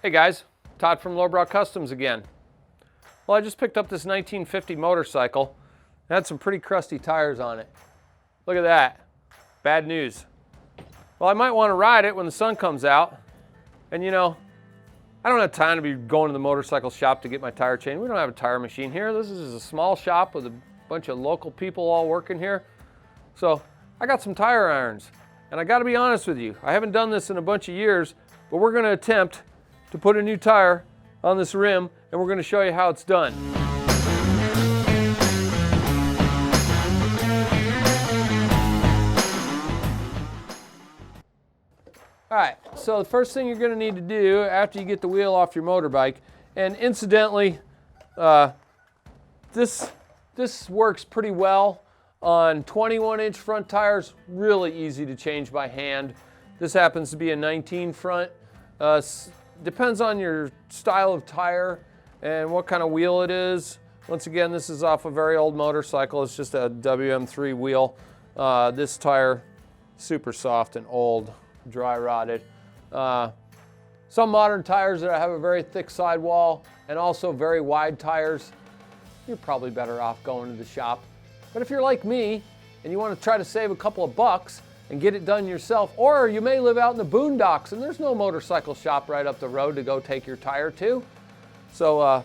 Hey guys, Todd from Lowbrow Customs again. Well, I just picked up this 1950 motorcycle. It had some pretty crusty tires on it. Look at that. Bad news. Well, I might want to ride it when the sun comes out. And you know, I don't have time to be going to the motorcycle shop to get my tire changed. We don't have a tire machine here. This is a small shop with a bunch of local people all working here. So I got some tire irons. And I got to be honest with you, I haven't done this in a bunch of years, but we're going to attempt to put a new tire on this rim, and we're going to show you how it's done. All right, so the first thing you're going to need to do after you get the wheel off your motorbike, and incidentally, this works pretty well on 21-inch front tires, really easy to change by hand. This happens to be a 19 front. Depends on your style of tire and what kind of wheel it is. Once again, this is off a very old motorcycle. It's just a WM3 wheel. This tire, super soft and old, dry rotted. Some modern tires that have a very thick sidewall and also very wide tires, you're probably better off going to the shop. But if you're like me and you want to try to save a couple of bucks and get it done yourself, or you may live out in the boondocks and there's no motorcycle shop right up the road to go take your tire to. So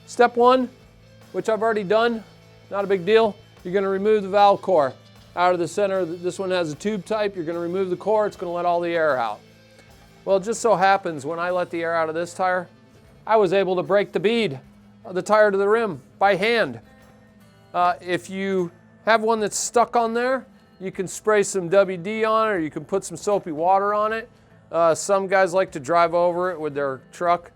step one, which I've already done, not a big deal. You're going to remove the valve core out of the center. This one has a tube type. You're going to remove the core. It's going to let all the air out. Well, it just so happens when I let the air out of this tire, I was able to break the bead of the tire to the rim by hand. If you have one that's stuck on there, you can spray some WD on it, or you can put some soapy water on it. Some guys like to drive over it with their truck.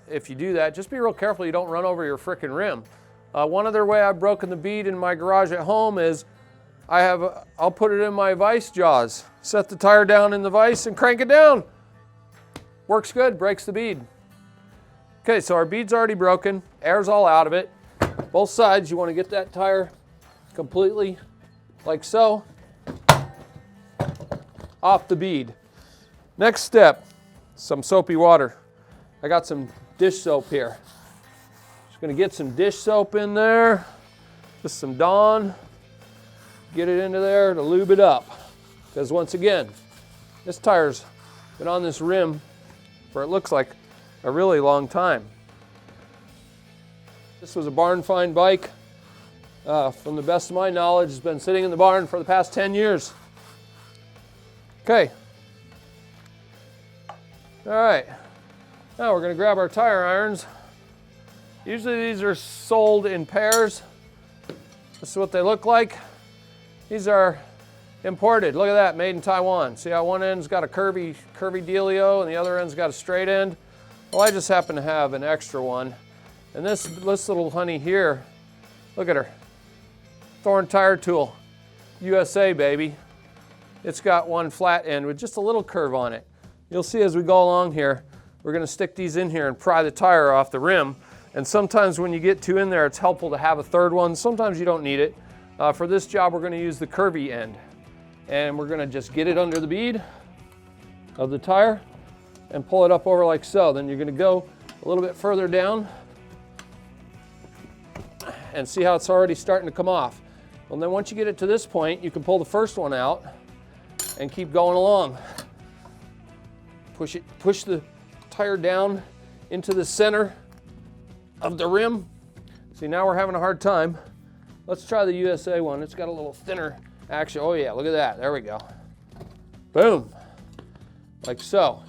If you do that, just be real careful you don't run over your frickin' rim. One other way I've broken the bead in my garage at home is I'll put it in my vise jaws, set the tire down in the vise and crank it down. Works good, breaks the bead. Okay, so our bead's already broken, air's all out of it. Both sides, you want to get that tire completely like so, off the bead. Next step, some soapy water. I got some dish soap here. Just gonna get some dish soap in there, just some Dawn, get it into there to lube it up. Because once again, this tire's been on this rim for it looks like a really long time. This was a barn find bike. From the best of my knowledge, it's been sitting in the barn for the past 10 years. Okay. All right. Now we're going to grab our tire irons. Usually these are sold in pairs. This is what they look like. These are imported. Look at that, made in Taiwan. See how one end's got a curvy dealio and the other end's got a straight end? Well, I just happen to have an extra one. And this little honey here, look at her. Thorn Tire Tool, USA, baby. It's got one flat end with just a little curve on it. You'll see as we go along here, we're going to stick these in here and pry the tire off the rim. And sometimes when you get two in there, it's helpful to have a third one. Sometimes you don't need it. For this job, we're going to use the curvy end. And we're going to just get it under the bead of the tire and pull it up over like so. Then you're going to go a little bit further down and see how it's already starting to come off. Well, then once you get it to this point, you can pull the first one out and keep going along. Push the tire down into the center of the rim. See, now we're having a hard time. Let's try the USA one. It's got a little thinner action. Oh yeah, look at that. There we go. Boom. Like so.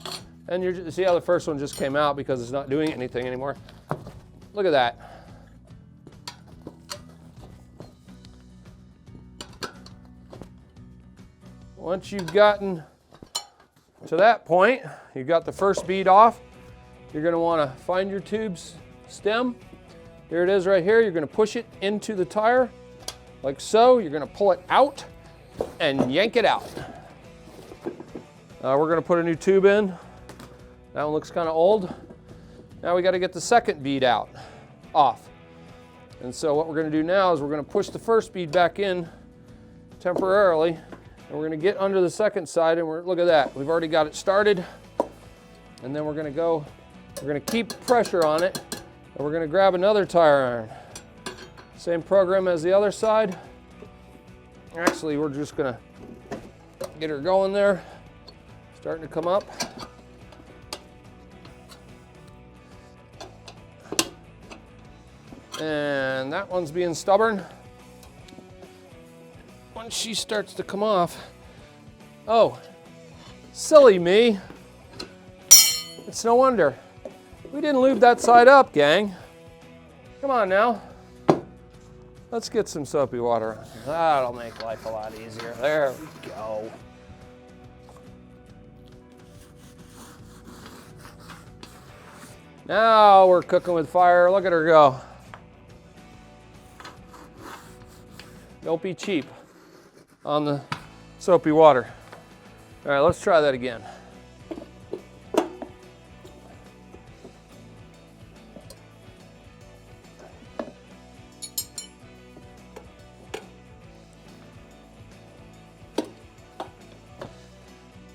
And you see how the first one just came out because it's not doing anything anymore. Look at that. Once you've gotten to that point, you've got the first bead off, you're going to want to find your tube's stem. Here it is right here. You're going to push it into the tire like so. You're going to pull it out and yank it out. We're going to put a new tube in. That one looks kind of old. Now we got to get the second bead out, off. And so what we're going to do now is we're going to push the first bead back in temporarily. And we're going to get under the second side and look at that. We've already got it started. And then we're going to go We're going to keep pressure on it, and we're going to grab another tire iron. Same program as the other side. Actually, we're just going to get her going there. Starting to come up. And that one's being stubborn. Once she starts to come off, oh, silly me. It's no wonder. We didn't lube that side up, gang. Come on now. Let's get some soapy water on here. That'll make life a lot easier. There we go. Now we're cooking with fire. Look at her go. Don't be cheap on the soapy water. All right, let's try that again.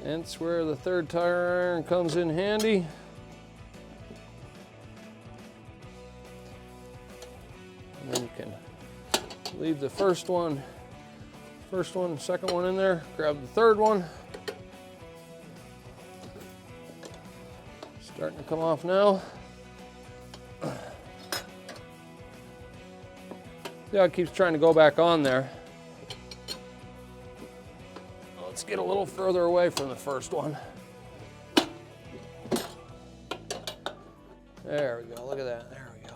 That's where the third tire iron comes in handy. And then you can leave the first one, second one in there, grab the third one. Starting to come off now. See how it keeps trying to go back on there. Let's get a little further away from the first one. There we go, look at that, there we go.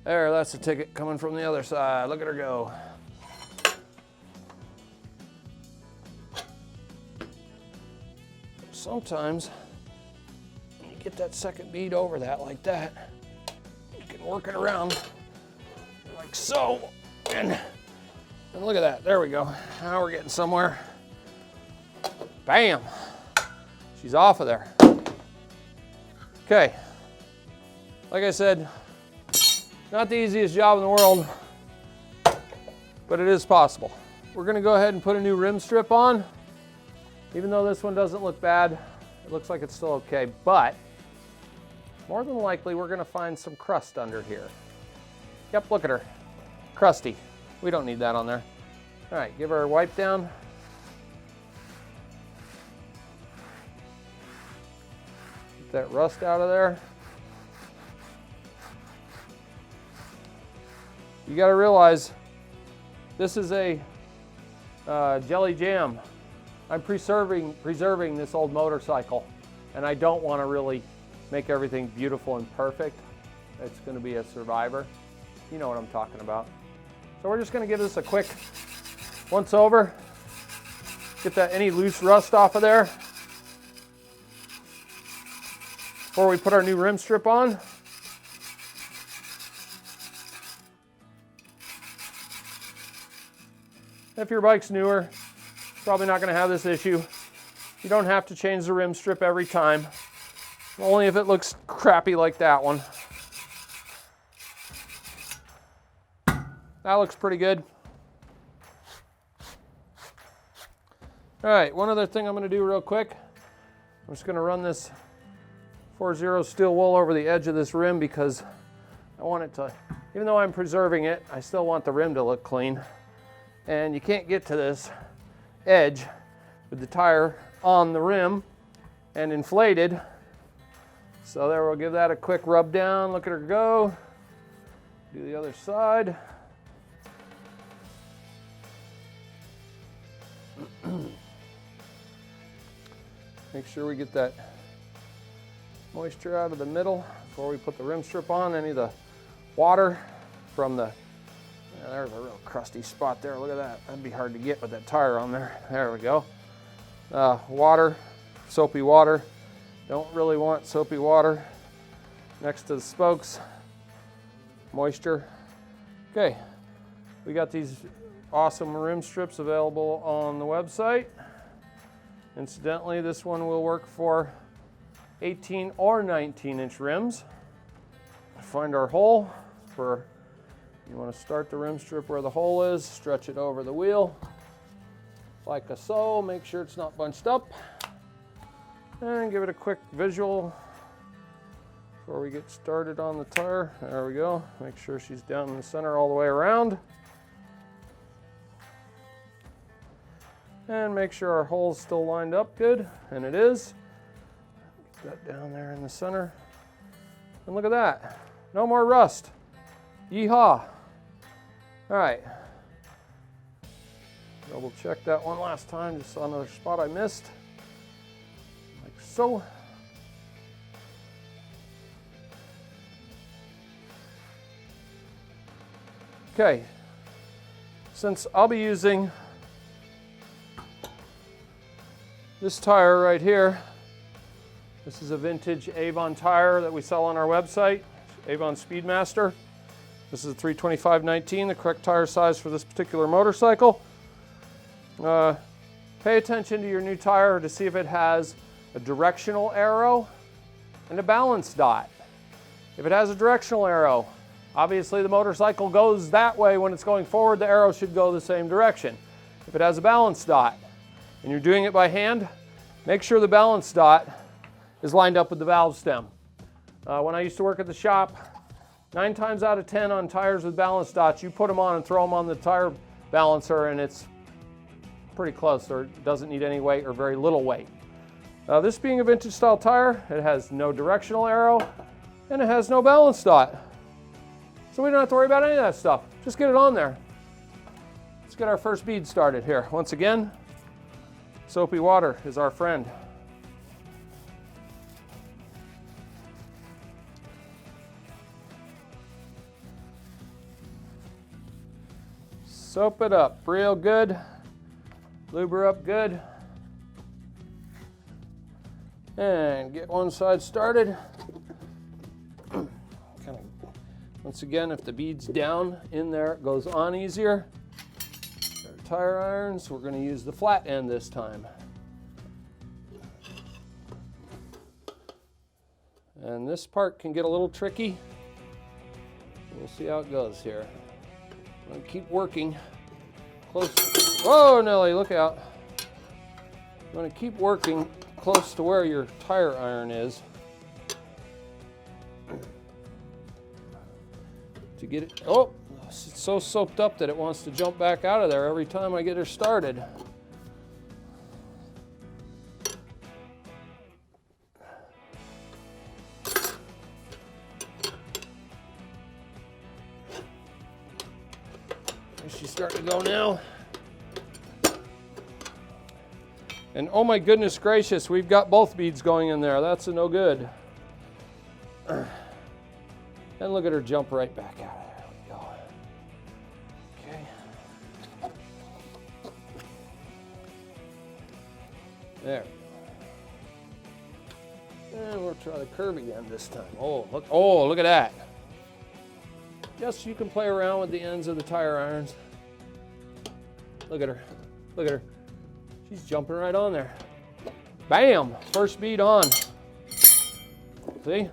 There, that's the ticket coming from the other side. Look at her go. Sometimes, when you get that second bead over that like that, you can work it around like so. And look at that, there we go. Now we're getting somewhere. Bam, she's off of there. Okay, like I said, not the easiest job in the world, but it is possible. We're gonna go ahead and put a new rim strip on. Even though this one doesn't look bad, it looks like it's still okay, but more than likely we're gonna find some crust under here. Yep, look at her, crusty. We don't need that on there. All right, give her a wipe down. Get that rust out of there. You got to realize this is a jelly jam. I'm preserving this old motorcycle, and I don't want to really make everything beautiful and perfect. It's going to be a survivor. You know what I'm talking about. So we're just going to give this a quick once over. Get that any loose rust off of there before we put our new rim strip on. If your bike's newer, probably not going to have this issue. You don't have to change the rim strip every time, only if it looks crappy like that one. That looks pretty good. All right, one other thing I'm going to do real quick. I'm just going to run this 4-0 steel wool over the edge of this rim because I want it to, even though I'm preserving it, I still want the rim to look clean. And you can't get to this edge with the tire on the rim and inflated. So there, we'll give that a quick rub down. Look at her go. Do the other side. Make sure we get that moisture out of the middle before we put the rim strip on. Any of the water from the, there's a real crusty spot there. Look at that. That'd be hard to get with that tire on there. There we go. Water, soapy water. Don't really want soapy water next to the spokes. Moisture. Okay, we got these awesome rim strips available on the website. Incidentally, this one will work for 18 or 19-inch rims. Find our hole for, you want to start the rim strip where the hole is, stretch it over the wheel. like so. Make sure it's not bunched up. And give it a quick visual before we get started on the tire. There we go. Make sure she's down in the center all the way around. And make sure our hole's still lined up good, and it is. Get that down there in the center. And look at that. No more rust. Yeehaw. All right. Double check that one last time. Just saw another spot I missed. Like so. Okay. Since I'll be using this tire right here, this is a vintage Avon tire that we sell on our website, Avon Speed Master. This is a 325/19, the correct tire size for this particular motorcycle. Pay attention to your new tire to see if it has a directional arrow and a balance dot. If it has a directional arrow, obviously the motorcycle goes that way. When it's going forward, the arrow should go the same direction. If it has a balance dot and you're doing it by hand, make sure the balance dot is lined up with the valve stem. When I used to work at the shop, 9 times out of 10 on tires with balance dots, you put them on and throw them on the tire balancer and it's pretty close, or it doesn't need any weight or very little weight. This being a vintage style tire, it has no directional arrow and it has no balance dot. So we don't have to worry about any of that stuff. Just get it on there. Let's get our first bead started here. Once again, soapy water is our friend. Soap it up real good, lube her up good, and get one side started. Once again, if the bead's down in there, it goes on easier. Our tire irons, we're going to use the flat end this time. And this part can get a little tricky. We'll see how it goes here. I'm going to keep working close. Whoa, Nelly, look out. I'm going to keep working close to where your tire iron is to get it. Oh, it's so soaped up that it wants to jump back out of there every time I get her started. She's starting to go now. And oh my goodness gracious, we've got both beads going in there. That's a no good. And look at her jump right back out. There we go. Okay. There. And we'll try the curve again this time. Oh, look at that. Yes, you can play around with the ends of the tire irons. Look at her. Look at her. She's jumping right on there. Bam! First bead on. See?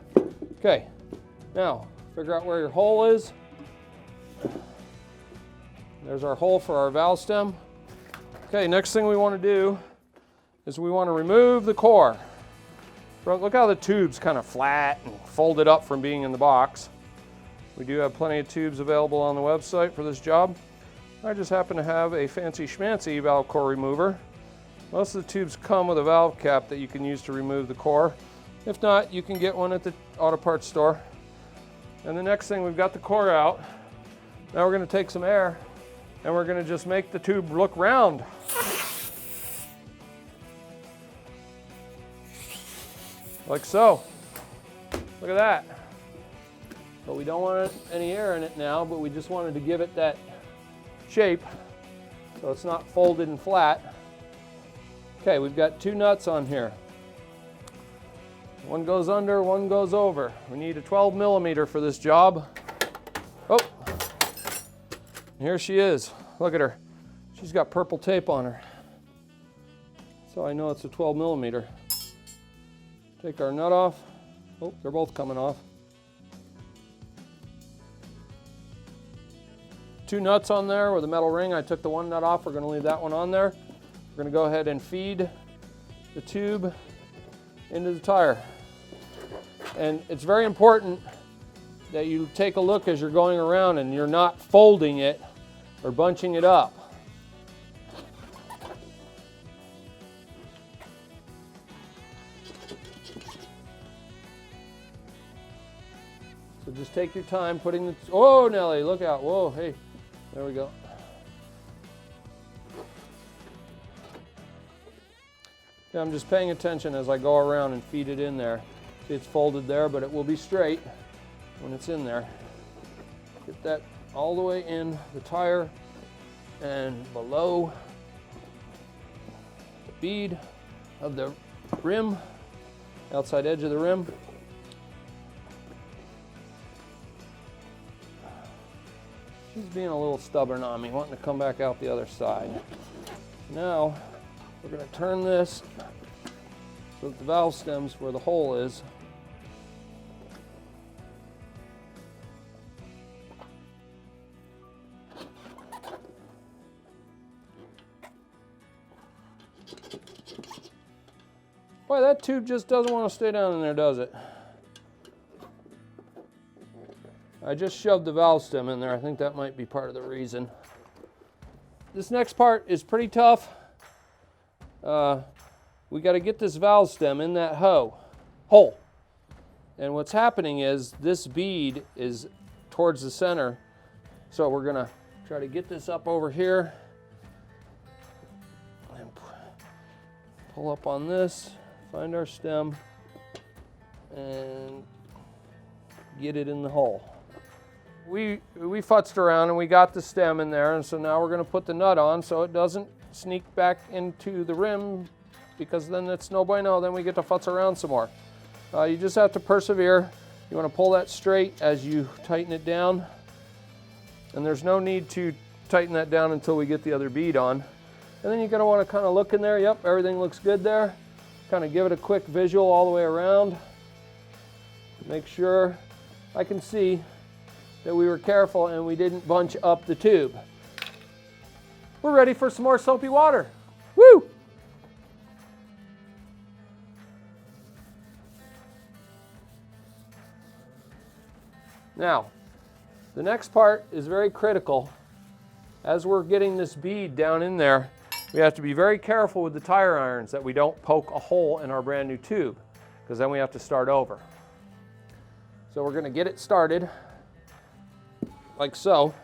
Okay. Now, figure out where your hole is. There's our hole for our valve stem. Okay, next thing we want to do is we want to remove the core. Look how the tube's kind of flat and folded up from being in the box. We do have plenty of tubes available on the website for this job. I just happen to have a fancy schmancy valve core remover. Most of the tubes come with a valve cap that you can use to remove the core. If not, you can get one at the auto parts store. And the next thing, we've got the core out. Now we're going to take some air and we're going to just make the tube look round. Like so. Look at that. But we don't want any air in it now, but we just wanted to give it that shape so it's not folded and flat. Okay, we've got 2 nuts on here. One goes under, one goes over. We need a 12 millimeter for this job. Oh, and here she is. Look at her. She's got purple tape on her. So I know it's a 12 millimeter. Take our nut off. Oh, they're both coming off. 2 nuts on there with a metal ring. I took the one nut off. We're going to leave that one on there. We're going to go ahead and feed the tube into the tire. And it's very important that you take a look as you're going around and you're not folding it or bunching it up. So just take your time putting the, oh Nelly, look out, whoa, hey, there we go. Yeah, I'm just paying attention as I go around and feed it in there. See, it's folded there, but it will be straight when it's in there. Get that all the way in the tire and below the bead of the rim, outside edge of the rim. She's being a little stubborn on me, wanting to come back out the other side. Now, we're going to turn this so that the valve stem's where the hole is. Boy, that tube just doesn't want to stay down in there, does it? I just shoved the valve stem in there. I think that might be part of the reason. This next part is pretty tough. We got to get this valve stem in that hole. And what's happening is this bead is towards the center. So we're going to try to get this up over here and pull up on this, find our stem, and get it in the hole. We futzed around and we got the stem in there, and so now we're going to put the nut on so it doesn't sneak back into the rim, because then it's no bueno, then we get to futz around some more. You just have to persevere. You want to pull that straight as you tighten it down, and there's no need to tighten that down until we get the other bead on. And then you're going to want to kind of look in there. Yep, everything looks good there. Kind of give it a quick visual all the way around. Make sure I can see that we were careful and we didn't bunch up the tube. We're ready for some more soapy water. Woo! Now, the next part is very critical. As we're getting this bead down in there, we have to be very careful with the tire irons that we don't poke a hole in our brand new tube, because then we have to start over. So we're going to get it started like so.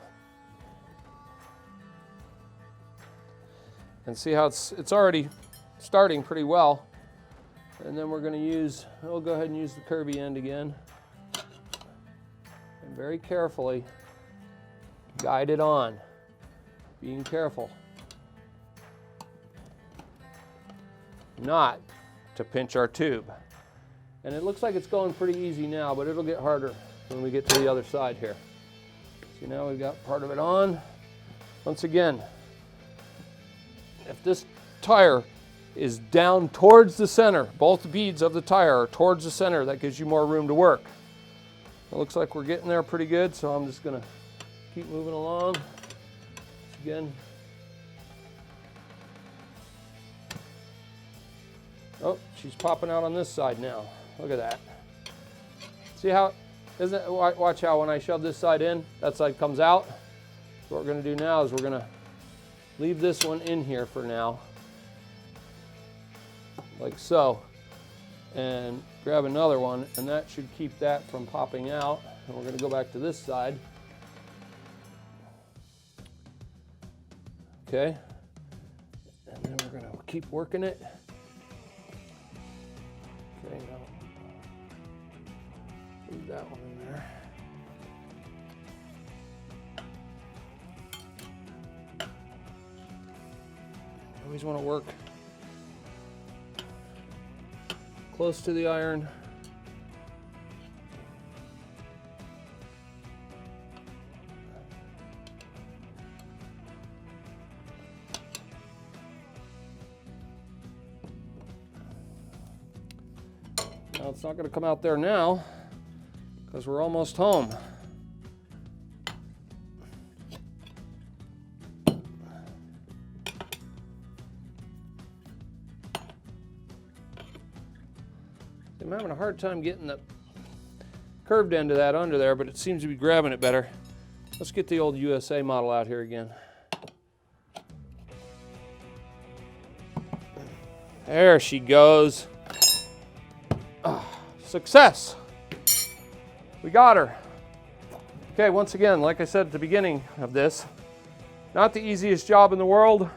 And see how it's already starting pretty well. And then we're going to use, we'll go ahead and use the curvy end again. And very carefully guide it on, being careful not to pinch our tube. And it looks like it's going pretty easy now, but it'll get harder when we get to the other side here. See, now we've got part of it on. Once again, if this tire is down towards the center, both beads of the tire are towards the center, that gives you more room to work. It looks like we're getting there pretty good, so I'm just going to keep moving along. Again. Oh, she's popping out on this side now. Look at that. See how, isn't it, watch how when I shove this side in, that side comes out. So what we're going to do now is we're going to leave this one in here for now, like so, and grab another one, and that should keep that from popping out. And we're going to go back to this side. Okay, and then we're going to keep working it. Okay, now leave that one in there. Always want to work close to the iron. Now it's not going to come out there now because we're almost home. I'm having a hard time getting the curved end of that under there, but it seems to be grabbing it better. Let's get the old USA model out here again. There she goes. Oh, success. We got her. Okay, once again, like I said at the beginning of this, not the easiest job in the world,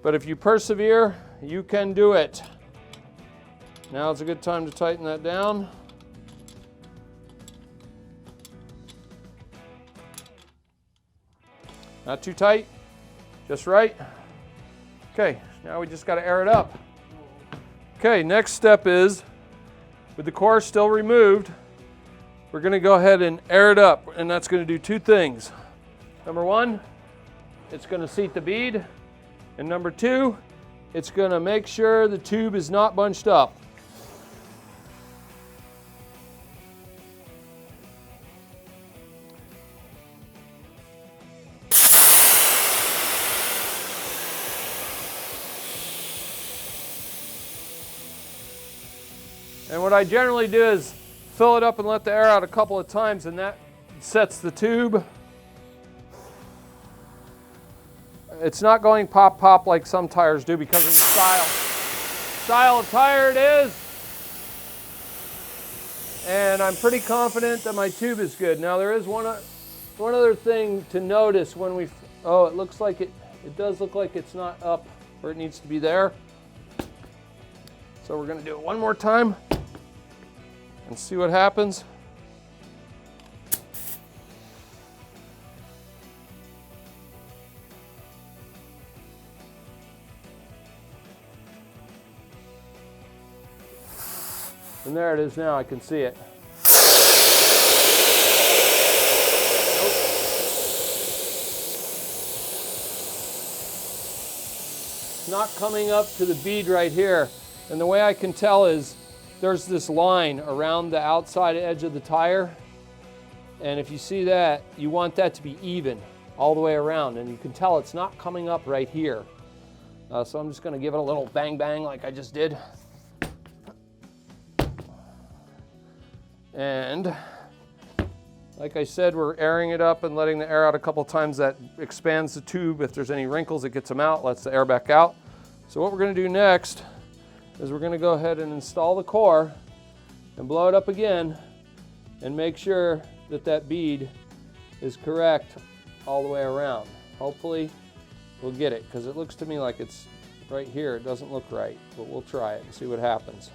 but if you persevere, you can do it. Now is a good time to tighten that down. Not too tight, just right. Okay, now we just got to air it up. Okay, next step is, with the core still removed, we're going to go ahead and air it up, and that's going to do two things. Number one, it's going to seat the bead, and number two, it's going to make sure the tube is not bunched up. And what I generally do is fill it up and let the air out a couple of times, and that sets the tube. It's not going pop pop like some tires do because of the style of tire it is. And I'm pretty confident that my tube is good. Now there is one other thing to notice when we, oh, it looks like it does look like it's not up where it needs to be there. So we're going to do it one more time and see what happens. And there it is now, I can see it. Nope. It's not coming up to the bead right here. And the way I can tell is there's this line around the outside edge of the tire. And if you see that, you want that to be even all the way around. And you can tell it's not coming up right here. So I'm just going to give it a little bang bang like I just did. And like I said, we're airing it up and letting the air out a couple times. That expands the tube. If there's any wrinkles, it gets them out, lets the air back out. So what we're going to do next is we're going to go ahead and install the core and blow it up again and make sure that that bead is correct all the way around. Hopefully we'll get it, because it looks to me like it's right here. It doesn't look right, but we'll try it and see what happens.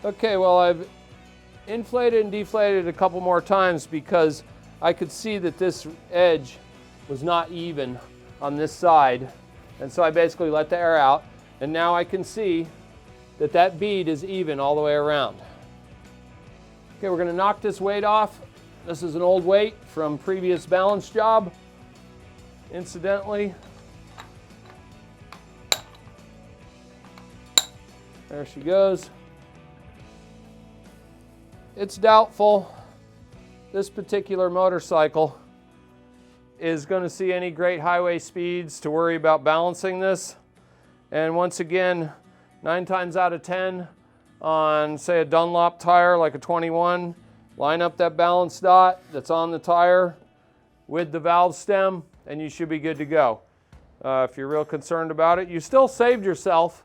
Okay, well, I've inflated and deflated a couple more times because I could see that this edge was not even on this side. And so I basically let the air out, and now I can see that that bead is even all the way around. Okay, we're going to knock this weight off. This is an old weight from previous balance job. Incidentally, there she goes. It's doubtful this particular motorcycle is going to see any great highway speeds to worry about balancing this. And once again, 9 times out of 10 on, say, a Dunlop tire like a 21, line up that balance dot that's on the tire with the valve stem and you should be good to go. If you're real concerned about it, you still saved yourself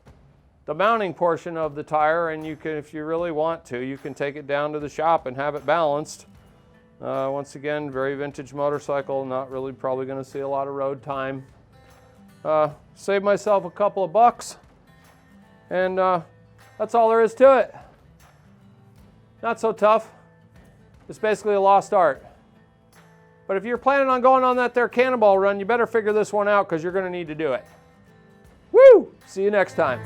the mounting portion of the tire, and you can, if you really want to, you can take it down to the shop and have it balanced. Once again, very vintage motorcycle, not really probably going to see a lot of road time. Saved myself a couple of bucks, and that's all there is to it. Not so tough. It's basically a lost art. But if you're planning on going on that there cannonball run, you better figure this one out, because you're going to need to do it. Woo! See you next time.